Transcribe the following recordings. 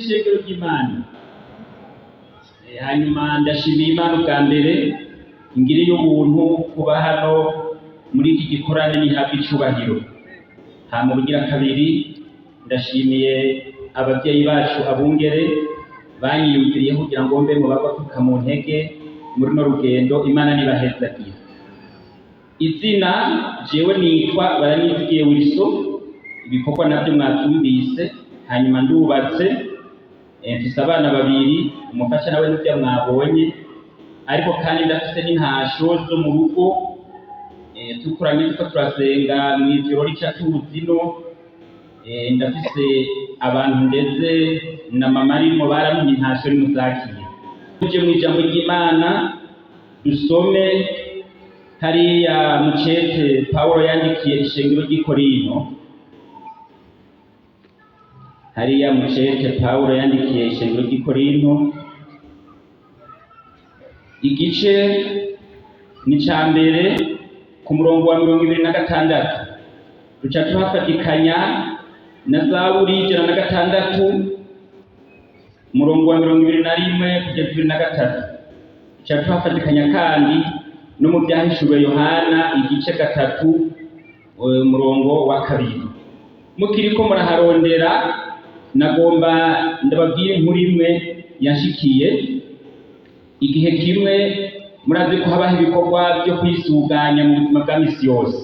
ishengero ry'Imana. Hanyuma ndashimiye Imana ubwa mbere ingiriye ubuntu kuba hano muri iki gikorane nihabwa icubahiro. Hama bugira kabiri ndashimiye abavyeyi bacu abungere banyiyumviriyeho kugira ngo mbe mu bagapfuka mu ntege muri no rugendo. Imana nibahezagiye. Izina jewe nitwa Baranyizigiye Wilson, ibikorwa navyo mwavyumvise. Hanyuma ndubatse, mfise abana babiri, umufasha nawe n'ivyo mwabonye, ariko kandi ndafise n'intasho zo mu rugo. Tukuranye tuko turasenga mw'ijoro rica tuzino. Ndafise abantu ndeze na mama arimo baramuha intasho rimuzakiye. Tuje mw'ijambo ry'Imana dusome hariya mu cete Pawulo yandikiye ishengero ry'i Korinto. Hariya mu cete Pawulo yandikiye ishengero ry'i Korinto, igice ni ca mbere ku murongo wa 26 duca tuhafatikanya na Zaburi 106 umurongo wa 21 kugeza 23. Duca tuhafatikanya kandi no mu Vyahishuwe Yohana igice 3 umurongo wa 2. Mukiriko muraharondera, nagomba ndababwira inkuru imwe yanshikiye. Igihe kimwe murazi ko habaho ibikorwa byo kwisuganya mu buzima bwa misi yose.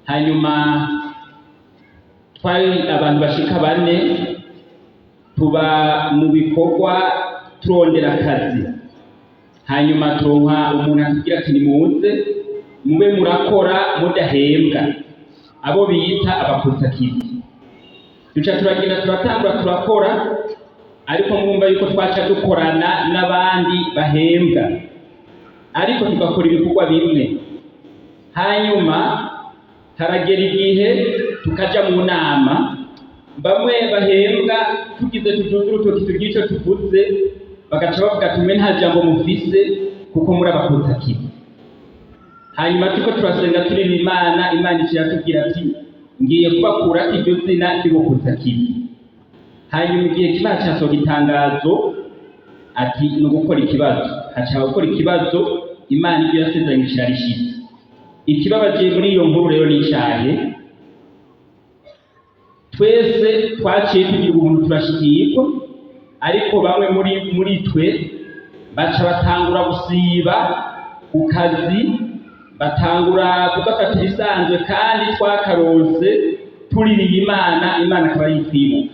Hanyuma twari abantu bashika 4 tuba mu bikorwa turondera akazi. Hanyuma turonka umuntu atubwira ati nimuze mube murakora mudahembwa, abo biyita abakotakiti. Duca turagenda turatangura turakora, ariko mwumva yuko twaca dukorana n'abandi bahembwa, ariko tugakora ibikorwa bimwe. Hanyuma haragera igihe tukaja mu nama, bamwe bahembwa tugize tuturutoki tugira ico tuvuze, bagaca bavuga tumwe nta jambo mufise kuko muri abakotakiti. Hanyuma tuko turasenga turira Imana, Imana iratubwira ati ngiye kubakura iryo zina ry'ubukotakiti. Hanyuma igihe kiba casohoka itangazo ati no gukora ikibazo, haca gukora ikibazo. Imana ibyo yasezeranye kirarishitse. Ikibabaje muri iyo nkuru rero ni icahe, twese twaciye tugira ubuntu turashikirwa, ariko bamwe muri twe baca batangura gusiba ku kazi, batangura kugafata ibisanzwe kandi twakaronse tuririye Imana, Imana akaba yitwibuka.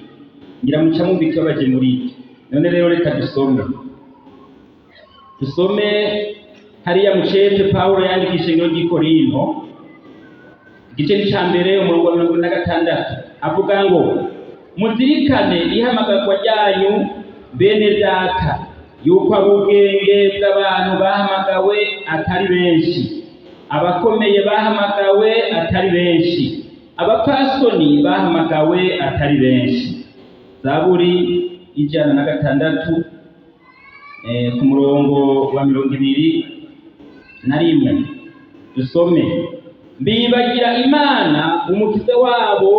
Ngira muca mwumva ikibabaje muri iki. None rero reka dusome hariya mu cete Pawulo yandika ishengero ry'i Korinto, igice ca mbere umurongo wa 26 avuga ngo muzirikane ihamagarwa ryanyu bene data, yuko ab'ubwenge bw'abantu bahamagawe atari benshi, abakomeye bahamagawe atari benshi, abapasoni bahamagawe atari benshi. Zaburi 106 ku murongo wa 21 dusome: mbibagira Imana umukiza wabo,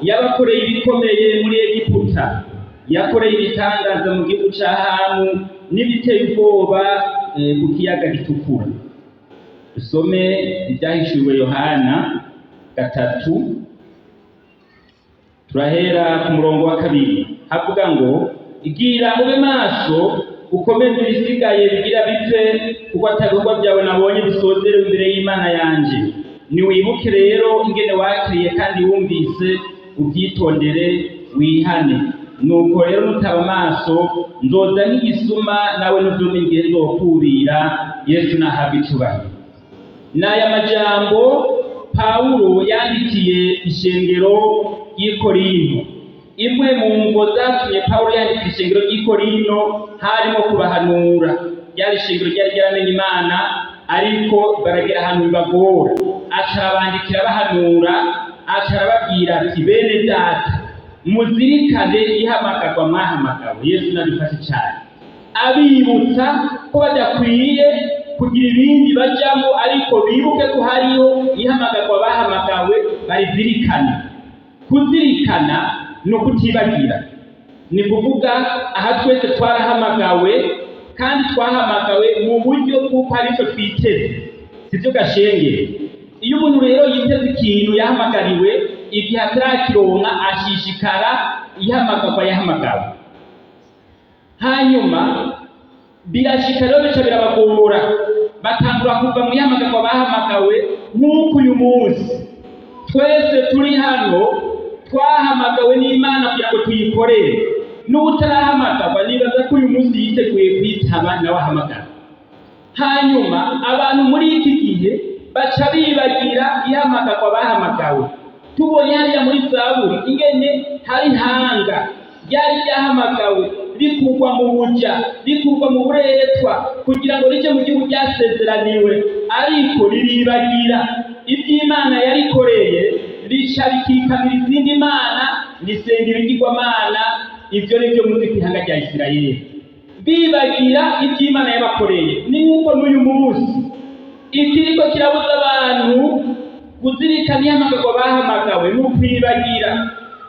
yabakoreye ibikomeye muri Egiputa, yakoreye ibitangaza mu gihugu ca Hamu n'ibiteye ubwoba ku kiyaga gitukura. Dusome Ivyahishuwe Yohana 3 turahera ku murongo wa 2 havuga ngo igira ube maso ukomeze ibisigaye bigira bipfe, kuko atabikorwa byawe nabonye bisozere imbere y'Imana yanje. Niwibuke rero ingene wakiriye kandi wumvise, ubyitondere wihane. Nuko rero nutaba maso nzoza nk'igisuma, nawe nuvyumva ingihe nzokubira. Yesu nahabwe icubahiro. N'aya majambo Pawulo yandikiye ishengero ry'i Korinto. Imwe mu ngo zatumye Pawulo yandika ishengero ry'i Korinto harimo kubahanura. Ryari ishengero ryari ryaramenye Imana, ariko baragera ahantu bibagora. Aca abandikira bahanura, aca arababwira ati bene data, muzirikane ihamagarwa mwahamagawe. Yesu nabifashe cyane, abibutsa ko badakwiye kugira ibindi bajamo, ariko bibuke ko hariho ihamagarwa bahamagawe barizirikane. Kuzirikana no kutibagira. ni kuvuga aha twese twarahamagawe kandi twahamagawe mu buryo bw'uko ari cyo twiteze, sibyo gashengere. Iyo umuntu rero yiteze ikintu yahamagariwe, igihe atarakironka ashishikara ihamagarwa yahamagawe. Hanyuma birashika rero bica birabagora, batangura kuva mu ihamagarwa bahamagawe. Nk'uko uyu munsi twese turi hano twahamagawe n'Imana kugira ngo tuyikorere. N'utarahamagawe nibaza ko uyu munsi yiteguye kwitaba nawe ahamagara. Hanyuma abantu muri iki gihe baca bibagira ihamagarwa bahamagawe. Tubonye hariya muri Zaburi ingene hari ihanga ryari ryahamagawe rikurwa mu buja, rikurwa mu buretwa kugira ngo rije mu gihugu ryasezeraniwe, ariko riribagira iby'Imana yarikoreye, rica rikikamira izindi mana, risengera ibigirwamana. Ibyo ni byo muzi kwihanga rya Isirayeli, bibagira iby'Imana yabakoreye. Ni nk'uko n'uyu munsi ikiriko kirabuza abantu kuzirikana ihamagarwa bahamagawe ni ukwibagira.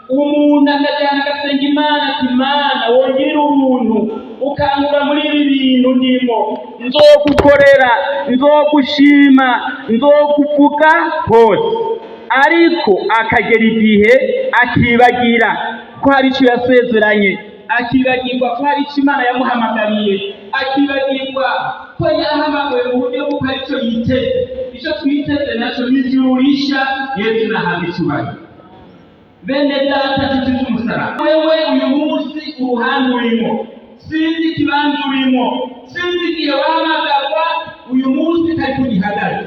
Umuntu akajyana agasenga Imana ati Mana wongere ubuntu ukankura muri ibi bintu ndimo, nzogukorera, nzogushima, nzokuvuga hose, ariko akagera igihe akibagira ko hari icyo yasezeranye, akibagirwa ko hari icyo Imana yamuhamagariye, akibagirwa ko yahamagawe mu buryo bw'uko hari icyo yiteze. Icyo twiteze nacyo n'ijuru rishya, Yesu nahabwa icyubahiro. Bene data nshuti z'umusaraba, wewe uyu munsi uruhande urimo, sinzi ikibanza urimo, sinzi igihe wahamagarwa uyu munsi ariko ugihagaze,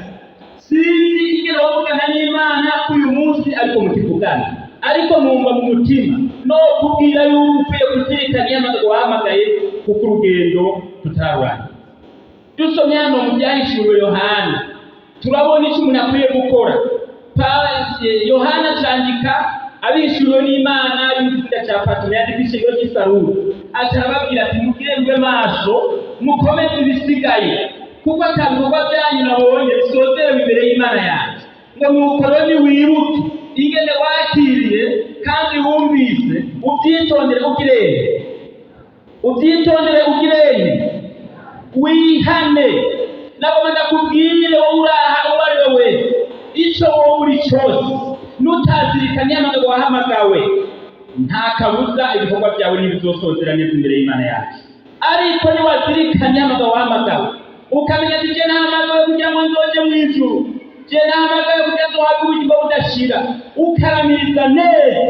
sinzi igihe wavugana n'Imana uyu munsi ariko mukivugana, ariko numva mu mutima no kubwira yuko ukwiye kuzirikana ihamagarwa wahamagaye, kuko urugendo tutarurangije. Dusomye hano mu byahishuriwe Yohana turabona icyo umuntu akwiye gukora. Yohana cyandika abishuriwe n'Imana y'igisiga cya Patmo yandikishijwe n'Isaruri, atarababwira ati mugirwe maso mukomeze ibisigaye, kuko atabikorwa byanyu nabonye bisozerewe imbere y'Imana yanjye. Ngo nuko rero niwibuke ingene wakiriye kandi wumvise, ubyitondere ugirene, wihane. Nabo ndakubwire wowe uraha uwo ari we wese, icyo wowe uri cyose nutazirikana ihamagarwa wahamagawe, nta kabuza ibikorwa byawe ntibizosozera neza imbere y'Imana yacu. Ariko niwazirikana ihamagarwa wahamagawe, ukamenya ati je nahamagawe kugira ngo nzoje mu ijuru, je nahamagawe kugira ngo nzohabwe ubugingo budashira, ukaramiriza neza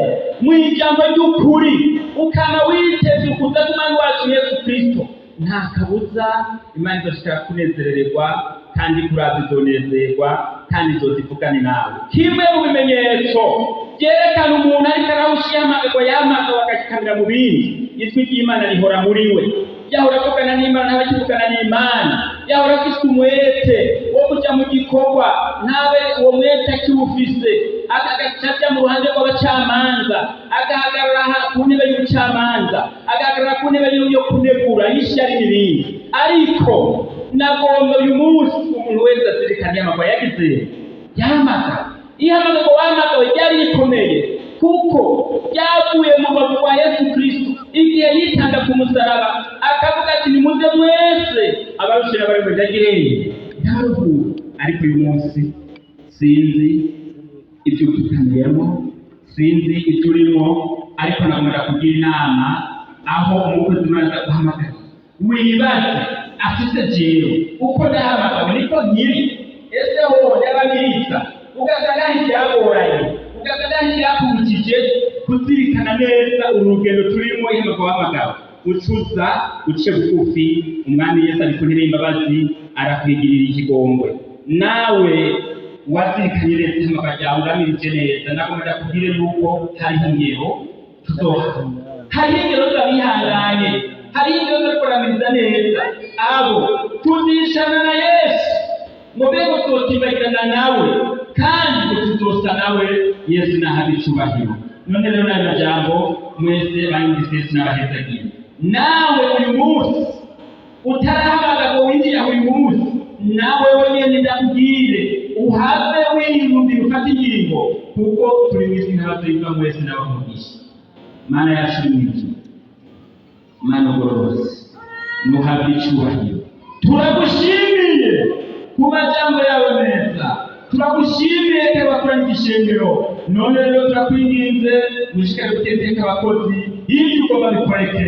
mu ijambo ry'ukuri, ukama witeze ukuza k'Umwami wacu Yesu Kristo, nta kabuza Imana izoshika kunezererwa kandi kuraza izonezerwa kandi izozivugane nawe. Kimwe mu bimenyetso byerekana umuntu ariko arawusha ihamagarwa yahamagawe akakikamira mu bindi, ijwi ry'Imana rihora muri we, yahora avugana n'Imana ntabakivugana n'Imana, yahora afise umwete wo kuja mu gikorwa ntabe uwo mwete akiwufise, agacaja mu ruhande rw'abacamanza, agahagarara ku ntebe y'ubucamanza, agahagarara ku ntebe yo kunegura y'ishyari n'ibindi. Ariko nagomba uyu munsi umuntu wese azirikana ihamagarwa yagize yahamagawe. Ihamagarwa wahamagawe ryari rikomeye, kuko ryavuye mu rubavu rwa Yesu Kristo igihe yitanga ku musaraba, akavuga ati nimuze mwese abarushira bari mu ndagireye ndaruhura. Ariko uyu munsi sinzi ibyo ukikamiyemo, sinzi ibyo urimo, ariko namara kugira inama aho umukozi Imana aguhamagara, wibaze afise jewe uko ndahamagawe niko nkiri, ese ho yababiriza ugasanga ntibyagoranye, ugasanga ntibyakubujije kuzirikana neza urugendo turimo ihamagarwa wahamagawe. Ucuza uce bugufi, Umwami Yesu ari ku ntebe y'imbabazi arakwigirira ikigongwe. Nawe wazirikanye neza ihamagarwa ryawe uramirije neza, nagomba kubwire yuko hari ingero tuzoha, hari ingero z'abihanganye, hari ingero zo kuramiriza neza. Abo tuzishana na Yesu mu rwego tuzotibagirana nawe, kandi tuzosa nawe Yesu nahabwa icyubahiro. None rero n'ayo majambo mwese banyumvise Yesu n'abahezagiye. Nawe uyu munsi utarahamagawe winjira uyu munsi, nawe wenyine ndakubwire uhave wiyumvira ufate ingingo, kuko turi mu isi nk'abatuye mwese n'abamugisha. Mana yacu iri mu ijuru, mugororotse muhabwe icubahiro. Turagushimiye ku majambo yawe meza, turagushimiye ko bakoranye igishengero. None rero turakwinginze mushikare guteka abakozi, iyo ugomba bikoreke